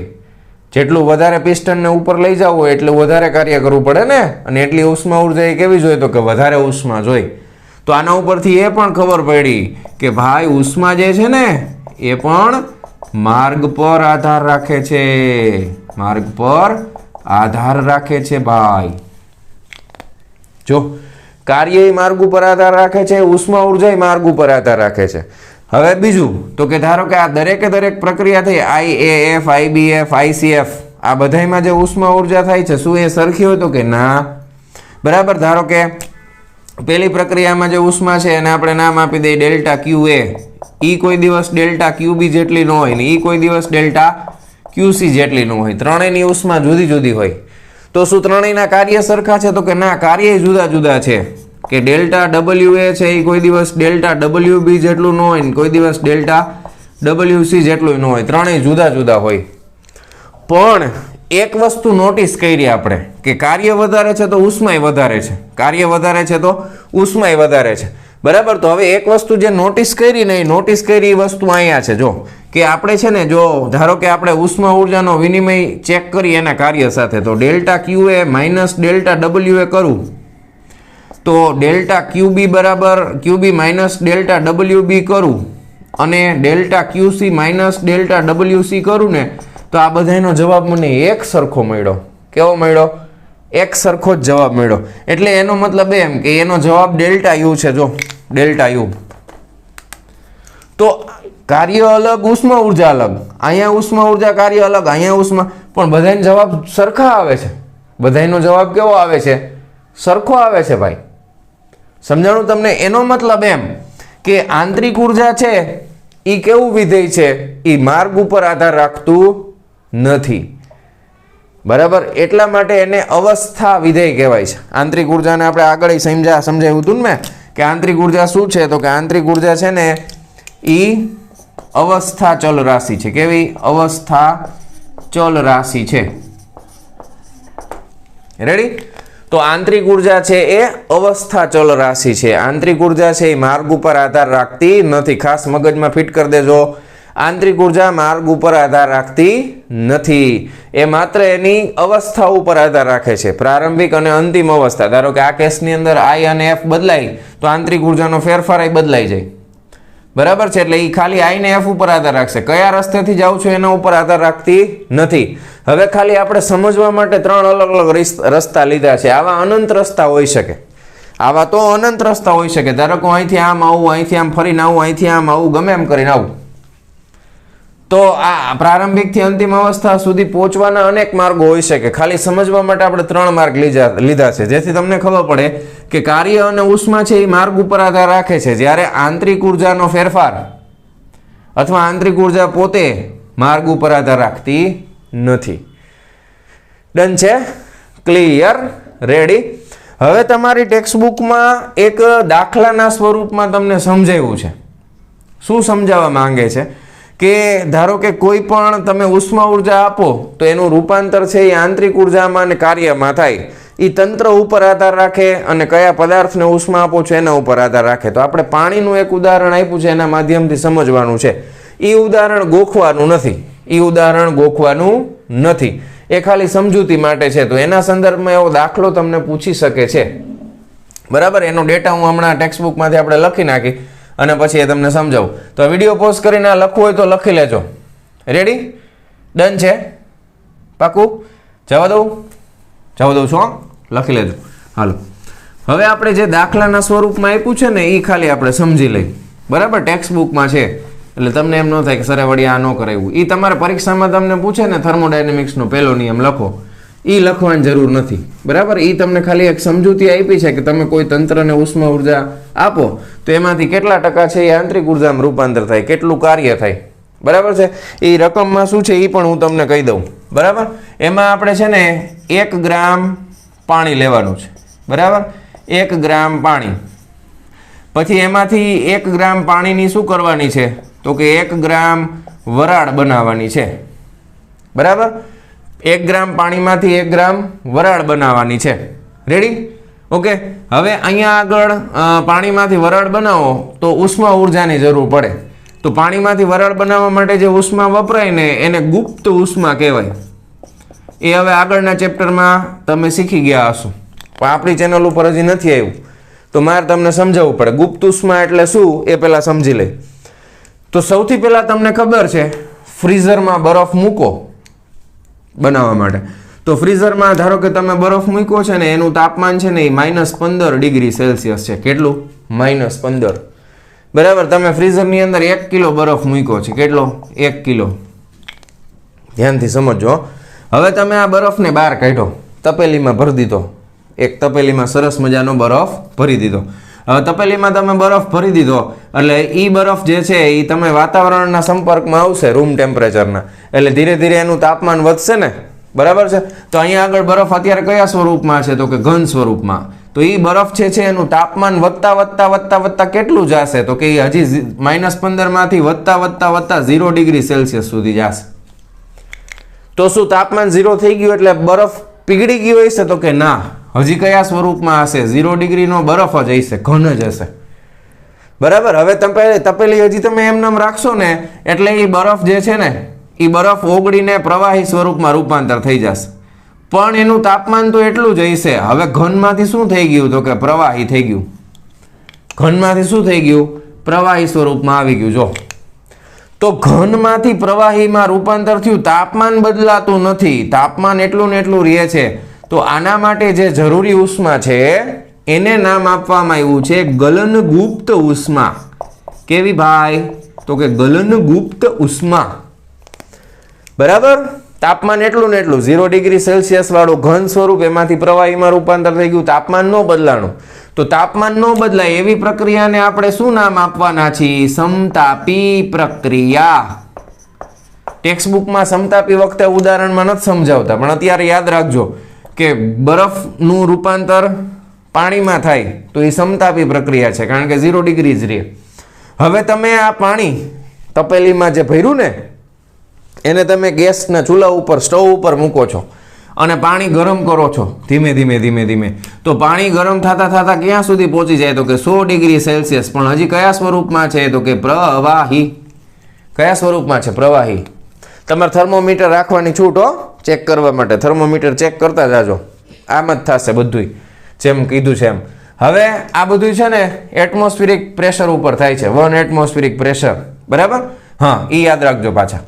જેટલું વધારે પિસ્ટનને ઉપર લઈ જવું હોય એટલું વધારે કાર્ય કરવું પડે ને, અને એટલી ઉષ્મા ઉર્જા એ કેવી જોઈએ તો કે વધારે ઉષ્મા જોઈ. તો આના ઉપરથી એ પણ ખબર પડી કે ભાઈ ઉષ્મા જે છે ને એ પણ માર્ગ પર આધાર રાખે છે, માર્ગ પર આધાર રાખે છે ભાઈ. જો કાર્ય માર્ગ ઉપર આધાર રાખે છે, ઉષ્મા ઉર્જા માર્ગ ઉપર આધાર રાખે છે. હવે બીજું તો કે ધારો કે આ દરેકે દરેક પ્રક્રિયા થઈ IAF, IBF, ICF, આ બધાયમાં જે ઉષ્મા ઉર્જા થાય છે શું એ સરખી હોય તો કે ના, બરાબર. ધારો કે પહેલી પ્રક્રિયામાં જે ઉષ્મા છે એને આપણે નામ આપી દઈએ ડેલ્ટા QA, ઈ કોઈ દિવસ ડેલ્ટા QB જેટલી ન હોય ને ઈ કોઈ દિવસ ડેલ્ટા QC જેટલી ન હોય, ત્રણેયની ઉષ્મા જુદી જુદી હોય. તો શું ત્રણેયના કાર્ય સરખા છે તો કે ના, કાર્ય જુદા જુદા છે. કે ડેલ્ટા WA છે એ કોઈ દિવસ ડેલ્ટા WB જેટલું ન હોય ને કોઈ દિવસ ડેલ્ટા WC જેટલું ન હોય, ત્રણેય જુદા જુદા હોય. પણ એક વસ્તુ નોટિસ કરી આપણે કે કાર્ય વધારે છે તો ઉષ્માય વધારે છે, કાર્ય વધારે છે તો ઉષ્માય વધારે છે, બરાબર. તો હવે એક વસ્તુ જે નોટિસ કરી ને એ નોટિસ કરી વસ્તુ અહીંયા છે. જો કે આપણે છે ને, જો ધારો કે આપણે ઉષ્મા ઉર્જાનો વિનિમય ચેક કરીએ એના કાર્ય સાથે, તો delta QA minus delta WA કરું તો ડેલ્ટા QB બરાબર QB માઇનસ ડેલ્ટા WB કરું અને delta QC minus delta WC કરું ને તો આ બધાનો જવાબ મને એક સરખો મળ્યો. કેવો મળ્યો? એક સરખો જ જવાબ મળ્યો. એટલે એનો મતલબ એમ કે એનો જવાબ ડેલ્ટા U છે. જો ડેલ્ટા U. તો કાર્ય અલગ, ઉષ્મા ઉર્જા અલગ, અહીંયા ઉષ્મા ઉર્જા કાર્ય અલગ, અહીંયા ઉષ્મા, પણ બધાનો જવાબ સરખા આવે છે. બધાનો જવાબ કેવો આવે છે? સરખો આવે છે ભાઈ. સમજાણું તમને? એનો મતલબ એમ કે આંતરિક ઉર્જા છે એ કેવું વિધેય છે, એ માર્ગ ઉપર આધાર રાખતું નથી, બરાબર. એટલા માટે એને અવસ્થા વિધેય કહેવાય છે. આંતરિક ઉર્જાને આપણે આગળ સમજાવ્યું હતું ને કે આંતરિક ઉર્જા શું છે, તો કે આંતરિક ઉર્જા છે ને એ અવસ્થા ચલ રાશિ છે. કેવી? અવસ્થા ચલ રાશિ છે. રેડી? તો આંતરિક ઉર્જા છે એ અવસ્થા ચલ રાશિ છે. આંતરિક ઉર્જા છે એ માર્ગ ઉપર આધાર રાખતી નથી. ખાસ મગજમાં ફિટ કરી દેજો. આંતરિક ઉર્જા માર્ગ ઉપર આધાર રાખતી નથી, એ માત્ર એની અવસ્થા ઉપર આધાર રાખે છે, પ્રારંભિક અને અંતિમ અવસ્થા. ધારો કે આ કેસની અંદર I અને F બદલાય તો આંતરિક ઉર્જાનો ફેરફાર બદલાઈ જાય, બરાબર છે. એટલે એ ખાલી I ને F ઉપર આધાર રાખશે, કયા રસ્તેથી જાઉં છું એના ઉપર આધાર રાખતી નથી. હવે ખાલી આપણે સમજવા માટે 3 અલગ અલગ રસ્તા લીધા છે. આવા અનંત રસ્તા હોઈ શકે, આવા તો અનંત રસ્તા હોઈ શકે. ધારો કે અહીંથી આમ આવું, અહીંથી આમ ફરીને આવું, અહીંથી આમ આવું, ગમે એમ કરીને આવું, તો આ પ્રારંભિકથી અંતિમ અવસ્થા સુધી પહોંચવાના અનેક માર્ગો હોઈ શકે. ખાલી સમજવા માટે આપણે 3 માર્ગ લીધા છે, જેથી તમને ખબર પડે કે કાર્ય અને ઉષ્મા છે એ માર્ગ ઉપર આધાર રાખે છે, જ્યારે આંતરિક ઉર્જાનો ફેરફાર અથવા આંતરિક ઉર્જા પોતે માર્ગ ઉપર આધાર રાખતી નથી. ડન છે? ક્લિયર? રેડી? હવે તમારી ટેક્સ્ટબુકમાં એક દાખલાના સ્વરૂપમાં તમને સમજાવ્યું છે. શું સમજાવવા માંગે છે કે ધારો કે કોઈ પણ તમે ઉષ્મા ઉર્જા આપો તો એનું રૂપાંતર છે એ આંતરિક ઉર્જામાં અને કાર્યમાં થાય. એ તંત્ર ઉપર આધાર રાખે અને કયા પદાર્થને ઉષ્મા આપો છો એના ઉપર આધાર રાખે. તો આપણે પાણીનું એક ઉદાહરણ આપ્યું છે, એના માધ્યમથી સમજવાનું છે. એ ઉદાહરણ ગોખવાનું નથી, એ ઉદાહરણ ગોખવાનું નથી, એ ખાલી સમજૂતી માટે છે. તો એના સંદર્ભમાં એવો દાખલો તમને પૂછી શકે છે, બરાબર. એનો ડેટા હું હમણાં ટેક્સ્ટબુકમાંથી આપણે લખી નાખી અને પછી એ તમને સમજાવું. તો વિડીયો પોઝ કરીને આ લખવું હોય તો લખી લેજો. રેડી? ડન છે? પાકું? જવા દઉં છું, લખી લેજો. હાલો, હવે આપણે જે દાખલાના સ્વરૂપમાં આપ્યું છે ને એ ખાલી આપણે સમજી લઈ, બરાબર. ટેક્સ્ટબુકમાં છે એટલે તમને એમ ન થાય કે સરે વળી આ ન કરાવ્યું. એ તમારે પરીક્ષામાં તમને પૂછે ને થર્મોડાયનેમિક્સનો પહેલો નિયમ લખો, એ લખવાની જરૂર નથી, બરાબર. એ તમને ખાલી એક સમજૂતી આપી છે કે તમે કોઈ તંત્રને ઉષ્મા ઉર્જા આપો તો એમાંથી કેટલા ટકા છે એ આંતરિક ઉર્જામાં રૂપાંતર થાય, કેટલું કાર્ય થાય, બરાબર છે. એ રકમમાં શું છે એ પણ હું તમને કહી દઉં, બરાબર. એમાં આપણે છે ને 1 ગ્રામ પાણી લેવાનું છે, બરાબર. 1 ગ્રામ પાણી, પછી એમાંથી 1 ગ્રામ પાણીની શું કરવાની છે તો કે 1 ગ્રામ વરાળ બનાવવાની છે, બરાબર. 1 ગ્રામ પાણીમાંથી 1 ગ્રામ વરાળ બનાવવાની છે. રેડી? ઓકે. હવે અહીંયા આગળ પાણીમાંથી વરાળ બનાવો તો ઉષ્મા ઉર્જાની જરૂર પડે. તો પાણીમાંથી વરાળ બનાવવા માટે જે ઉષ્મા વપરાય ને એને ગુપ્ત ઉષ્મા કહેવાય. એ હવે આગળના ચેપ્ટરમાં તમે શીખી ગયા હશો, પણ આપણી ચેનલ ઉપર હજી નથી આવ્યું તો મારે તમને સમજાવવું પડે. ગુપ્ત ઉષ્મા એટલે શું એ પહેલાં સમજી લે. તો સૌથી પહેલાં તમને ખબર છે ફ્રીઝરમાં બરફ મૂકો બનાવવા માટે. તો ફ્રીઝરમાં ધારો કે તમે બરફ મૂક્યો છે ને એનું તાપમાન છે ને એ -15 ડિગ્રી સેલ્સિયસ છે. કેટલું? -15, બરાબર. તમે ફ્રીઝરની અંદર 1 કિલો બરફ મૂક્યો છે. કેટલો? 1 કિલો. ધ્યાનથી સમજો. હવે તમે આ બરફને બહાર કાઢો, તપેલીમાં ભરી દીધો. એક તપેલીમાં સરસ મજાનો બરફ ભરી દીધો. હવે તપેલીમાં તમે બરફ ભરી દીધો એટલે એ બરફ જે છે એ તમે વાતાવરણના સંપર્કમાં આવશે, રૂમ ટેમ્પરેચરના, એટલે ધીરે ધીરે એનું તાપમાન વધશે ને, બરાબર છે. તો અહીંયા આગળ બરફ અત્યારે કયા સ્વરૂપમાં છે તો કે ઘન સ્વરૂપમાં. તો એ બરફ છે એનું તાપમાન વધતા કેટલું જશે તો કે એ હજી -15 માંથી વધતા 0 ડિગ્રી સેલ્સિયસ સુધી જશે. તો શું તાપમાન 0 થઈ ગયું એટલે બરફ પીગળી ગયો હશે તો કે ના, હજી કયા સ્વરૂપમાં હશે? 0 ડિગ્રીનો બરફ જ હશે, ઘન જ હશે, બરાબર. હવે તપેલી હજી તમે એમ રાખશો ને એટલે એ બરફ જે છે ને એ બરફ ઓગળીને પ્રવાહી સ્વરૂપમાં રૂપાંતર થઈ જશે, પણ એનું તાપમાન તો એટલું જ હશે. હવે ઘનમાંથી શું થઈ ગયું તો કે પ્રવાહી થઈ ગયું. ઘનમાંથી શું થઈ ગયું? પ્રવાહી સ્વરૂપમાં આવી ગયું. જો તો ઘનમાંથી પ્રવાહીમાં રૂપાંતર થયું, તાપમાન બદલાતું નથી, તાપમાન એટલું ને એટલું રહે છે. તો આના માટે જે જરૂરી ઉષ્મા છે એને નામ આપવામાં આવ્યું છે ગલનગુપ્ત ઉષ્મા. કેવી ભાઈ? તો કે ગલનગુપ્ત ઉષ્મા, બરાબર. તાપમાન એટલું ને એટલું 0 ડિગ્રી સેલ્સિયસ વાળું ઘન સ્વરૂપ, એમાંથી પ્રવાહીમાં રૂપાંતર થઈ ગયું, તાપમાન ન બદલાણું. તો તાપમાન ન બદલાય એવી પ્રક્રિયાને આપણે શું નામ આપવાના છીએ? સમતાપી પ્રક્રિયા. ટેક્સ્ટબુકમાં સમતાપી વખતે ઉદાહરણમાં નથી સમજાવતા, પણ અત્યારે યાદ રાખજો કે બરફનું રૂપાંતર પાણીમાં થાય તો એ સમતાપી પ્રક્રિયા છે, કારણ કે 0 ડિગ્રી જ રહે. હવે તમે આ પાણી તપેલીમાં જે ભર્યું ને એને તમે ગેસના ચૂલા ઉપર, સ્ટવ ઉપર મૂકો છો અને પાણી ગરમ કરો છો ધીમે ધીમે. તો પાણી ગરમ થતા ક્યાં સુધી પહોંચી જાય તો કે 100 ડિગ્રી સેલ્સિયસ, પણ હજી કયા સ્વરૂપમાં છે તો કે પ્રવાહી. કયા સ્વરૂપમાં છે? પ્રવાહી. તમારે થર્મોમીટર રાખવાની છૂટ હો, ચેક કરવા માટે. થર્મોમીટર ચેક કરતા જાજો. આમ જ થશે બધું જેમ કીધું છે એમ. હવે આ બધું છે ને એટમોસ્ફિરિક પ્રેશર ઉપર થાય છે, 1 એટમોસ્ફિરિક પ્રેશર. બરાબર? હા, એ યાદ રાખજો પાછા.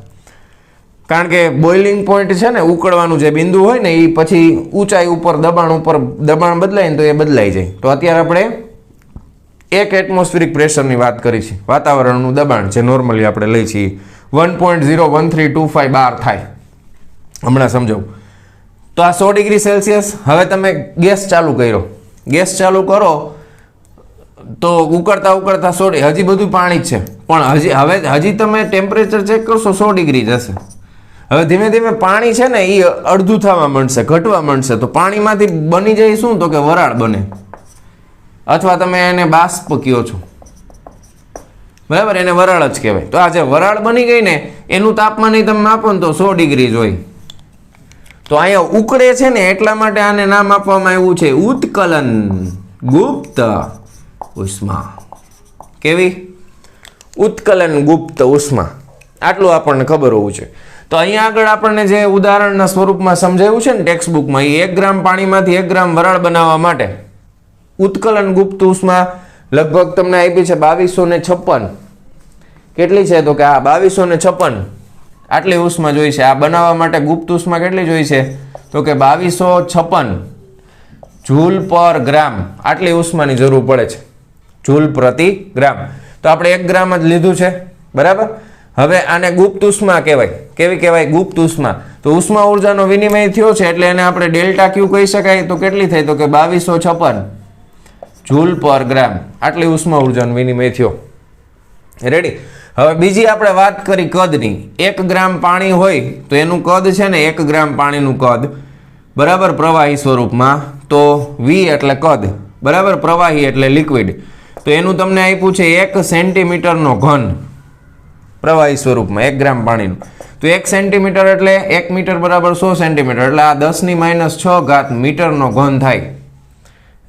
કારણ કે બોઇલિંગ પોઈન્ટ છે ને, ઉકળવાનું જે બિંદુ હોય ને, એ પછી ઊંચાઈ ઉપર દબાણ બદલાય ને તો એ બદલાઈ જાય. તો અત્યારે આપણે 1 એટમોસ્ફિરિક પ્રેશરની વાત કરી છે. વાતાવરણનું દબાણ જે નોર્મલી આપણે લઈ છીએ 1.01325 બાર થાય. હમણાં સમજાવું. તો આ 100 ડિગ્રી સેલ્સિયસ. હવે તમે ગેસ ચાલુ કર્યો, ગેસ ચાલુ કરો તો ઉકળતા 100, હજી બધું પાણી જ છે, પણ હજી તમે ટેમ્પરેચર ચેક કરશો 100 ડિગ્રી જશે. હવે ધીમે ધીમે પાણી છે ને એ અડધું થવા માંડશે, ઘટવા માંડશે. તો પાણીમાંથી બની જાય શું? તો કે વરાળ બને, અથવા તમે એને બાષ્પ કહો છો. બરાબર? એને વરાળ જ કહેવાય. તો આ જે વરાળ બની ગઈ ને એનું તાપમાન તમે માપો ને તો 100 ડિગ્રી જ હોય. તો અહીંયા ઉકળે છે ને એટલા માટે આને નામ આપવામાં આવ્યું છે ઉત્કલન ગુપ્ત ઉષ્મા. કેવી? ઉત્કલન ગુપ્ત ઉષ્મા. આટલું આપણને ખબર હોવું છે. તો અહીંયા આગળ આપણને જે ઉદાહરણના સ્વરૂપમાં સમજાવ્યું છે ને ટેક્સ્ટ બુકમાં, એ 1 ગ્રામ પાણીમાંથી 1 ગ્રામ વરાળ બનાવવા માટે ઉત્કલન ગુપ્ત ઉષ્મા લગભગ તમને આપી છે 2256. કેટલી છે? તો કે આ 2256 આટલી ઉષ્મા જોઈ છે. આ બનાવવા માટે ગુપ્ત ઉષ્મા કેટલી જોઈ છે? તો કે 2256 જૂલ પર ગ્રામ. આટલી ઉષ્માની જરૂર પડે છે, જૂલ પ્રતિ ગ્રામ. તો આપણે 1 ગ્રામ જ લીધું છે. બરાબર? હવે આને ગુપ્ત ઉષ્મા કહેવાય. કેવી કહેવાય? ગુપ્ત ઉષ્મા. તો ઉષ્મા ઉર્જાનો વિનિમય થયો છે એટલે એને આપણે ડેલ્ટા ક્યુ કહી શકાય. તો કેટલી થઈ? તો કે 2256 જૂલ પર ગ્રામ. આટલી ઉષ્મા ઉર્જાનો વિનિમય થયો. રેડી? હવે બીજી આપણે વાત કરી કદની. 1 ગ્રામ પાણી હોય તો એનું કદ છે ને 1 ગ્રામ પાણીનું કદ, બરાબર, પ્રવાહી સ્વરૂપમાં, તો V એટલે કદ, બરાબર, પ્રવાહી એટલે લિક્વિડ. તો એનું તમને આપ્યું છે 1 સેન્ટીમીટરનો ઘન પ્રવાહી સ્વરૂપમાં 1 ગ્રામ પાણીનું. તો 1 સેન્ટીમીટર એટલે 1 મીટર બરાબર 100 સેન્ટીમીટર, એટલે આ 10⁻⁶ મીટરનો ઘન થાય.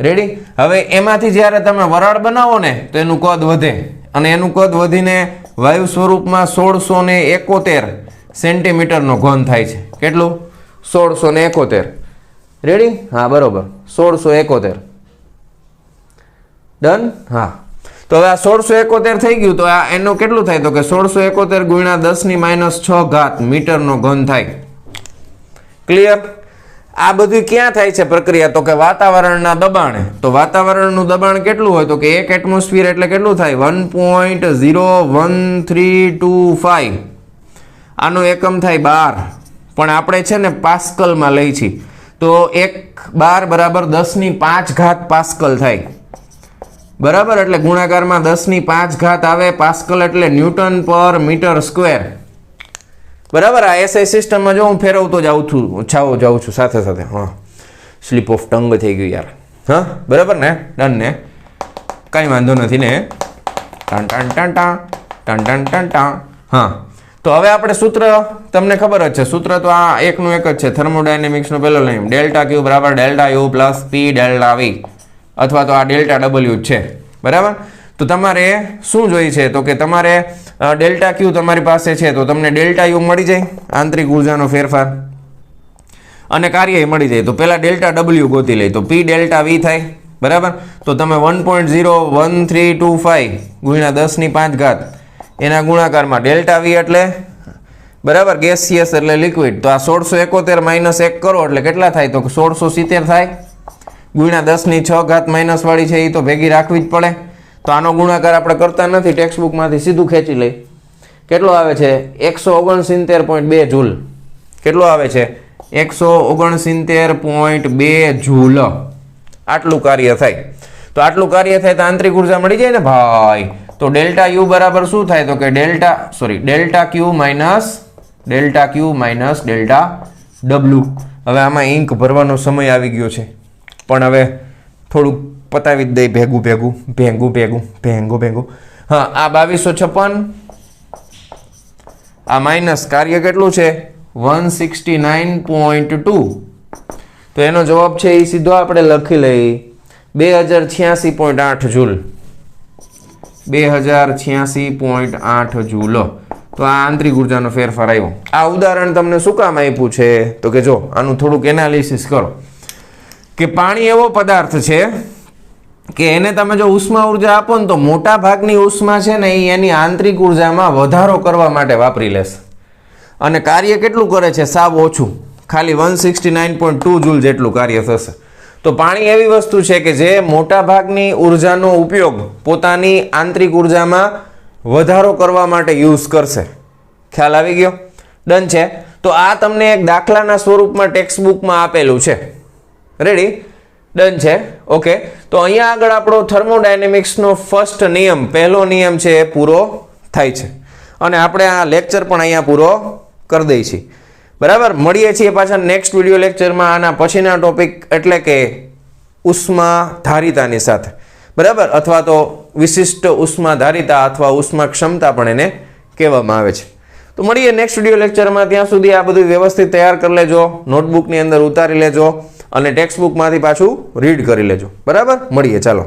રેડી? હવે એમાંથી જ્યારે તમે વરાળ બનાવો ને તો એનું કદ વધે, અને એનું કદ વધીને વાયુ સ્વરૂપમાં 1671 સેન્ટીમીટરનો ઘન થાય છે. કેટલું? 1671. રેડી? હા, બરોબર, 1671. ડન? હા. તો હવે આ 1671 થઈ ગયું. તો આ એનું કેટલું થાય? તો કે 1671 ગુણ્યા 10⁻⁶ મીટરનો ઘન થાય. ક્લિયર? આ બધું ક્યાં થાય છે પ્રક્રિયા? તો કે વાતાવરણના દબાણે. તો વાતાવરણનું દબાણ કેટલું હોય? તો કે 1 એટમોસ્ફિયર એટલે કેટલું થાય? 1.01325. આનો એકમ થાય બાર, પણ આપણે છે ને પાસ્કલમાં લઈ છીએ. તો 1 બાર બરાબર 10⁵ પાસ્કલ થાય. બરાબર? એટલે ગુણાકારમાં 10⁵ આવે. પાસ્કલ એટલે ન્યૂટન પર મીટર સ્ક્વેર. બરાબર? આ એસઆઈ સિસ્ટમમાં જો હું ફેરવતો જાઉં છું સાથે સાથે. હા, સ્લીપ ઓફ ટંગ થઈ ગયું યાર. હા, બરાબર ને? ડન ને? કાંઈ વાંધો નથી ને? Ton ton ton ton ton ton ton. હા, તો હવે આપણે સૂત્ર તમને ખબર જ છે. સૂત્ર તો આ એકનું એક જ છે. થર્મોડાયનેમિક્સનો પહેલો નિયમ, ડેલ્ટા ક્યુ બરાબર delta U plus P delta V, અથવા તો આ ડેલ્ટા ડબલ્યુ જ છે. બરાબર? તો તમારે શું જોઈએ છે? તો કે તમારે ડેલ્ટા ક્યુ તમારી પાસે છે તો તમને ડેલ્ટા યુ મળી જાય, આંતરિક ઉર્જાનો ફેરફાર, અને કાર્ય મળી જાય. તો પહેલા ડેલ્ટા ડબલ્યુ ગોતી લઈ. તો પી ડેલ્ટા વી થાય. બરાબર? તો તમે 1.01325 ગુણ્યા 10⁵ એના ગુણાકારમાં ડેલ્ટા વી એટલે બરાબર ગેસિયસ એટલે લિક્વિડ. તો આ 1671 માઇનસ 1 કરો એટલે કેટલા થાય? તો 1670 થાય. ગુણ્યા 10⁶ માઇનસ વાળી છે એ તો ભેગી રાખવી જ પડે. તો આનો ગુણાકાર આપણે કરતા નથી, ટેક્સ્ટ બુકમાંથી સીધું ખેંચી લઈ. કેટલો આવે છે? 169.2 જૂલ. કેટલો આવે છે? 169.2 જૂલ. આટલું કાર્ય થાય. તો આટલું કાર્ય થાય તો આંતરિક ઉર્જા મળી જાય ને ભાઈ. તો ડેલ્ટા યુ બરાબર શું થાય? તો કે ડેલ્ટા ક્યુ માઇનસ ડેલ્ટા ડબલ્યુ. હવે આમાં ઇંક ભરવાનો સમય આવી ગયો છે, પણ હવે થોડુંક પતાવી જ દઈ ભેગું. હા, આ 2256, આ માઇનસ કાર્ય કેટલું છે? 169.2. તો એનો જવાબ છે એ સીધો આપણે લખી લઈ 2086.8 જૂલ. 2086.8 જૂલ. તો આ આંતરિક ઉર્જાનો ફેરફાર આવ્યો. આ ઉદાહરણ તમને શું કામ આપ્યું છે તો કે જો આનું થોડુંક એનાલિસિસ કરો કે પાણી એવો પદાર્થ છે કે એને તમે જો ઉષ્મા ઉર્જા આપો ને તો મોટા ભાગની ઉષ્મા છે ને એ એની આંતરિક ઉર્જામાં વધારો કરવા માટે વાપરી લેશે અને કાર્ય કેટલું કરે છે? સાવ ઓછું, ખાલી 169.2 જૂલ જેટલું કાર્ય થશે. તો પાણી એવી વસ્તુ છે કે જે મોટા ભાગની ઉર્જાનો ઉપયોગ પોતાની આંતરિક ઉર્જામાં વધારો કરવા માટે યુઝ કરશે. ખ્યાલ આવી ગયો? ડન છે. તો આ તમને એક દાખલાના સ્વરૂપમાં ટેક્સ્ટ બુકમાં આપેલું છે. રેડી? ડન છે. ઓકે, તો અહીંયા આગળ આપણો થર્મોડાયનેમિક્સનો ફર્સ્ટ નિયમ, પહેલો નિયમ છે એ પૂરો થાય છે અને આપણે આ લેક્ચર પણ અહીંયા પૂરો કરી દઈએ છીએ. બરાબર, મળીએ છીએ પાછા નેક્સ્ટ વિડીયો લેક્ચરમાં આના પછીના ટોપિક એટલે કે ઉષ્મા ધારિતાની સાથે. બરાબર, અથવા તો વિશિષ્ટ ઉષ્મા ધારિતા અથવા ઉષ્મા ક્ષમતા પણ એને કહેવામાં આવે છે. તો મળીએ નેક્સ્ટ વિડીયો લેક્ચરમાં. ત્યાં સુધી આ બધું વ્યવસ્થિત તૈયાર કરી લેજો, નોટબુકની અંદર ઉતારી લેજો અને ટેક્સ્ટ બુકમાંથી પાછું રીડ કરી લેજો. બરાબર, મળીએ, ચાલો.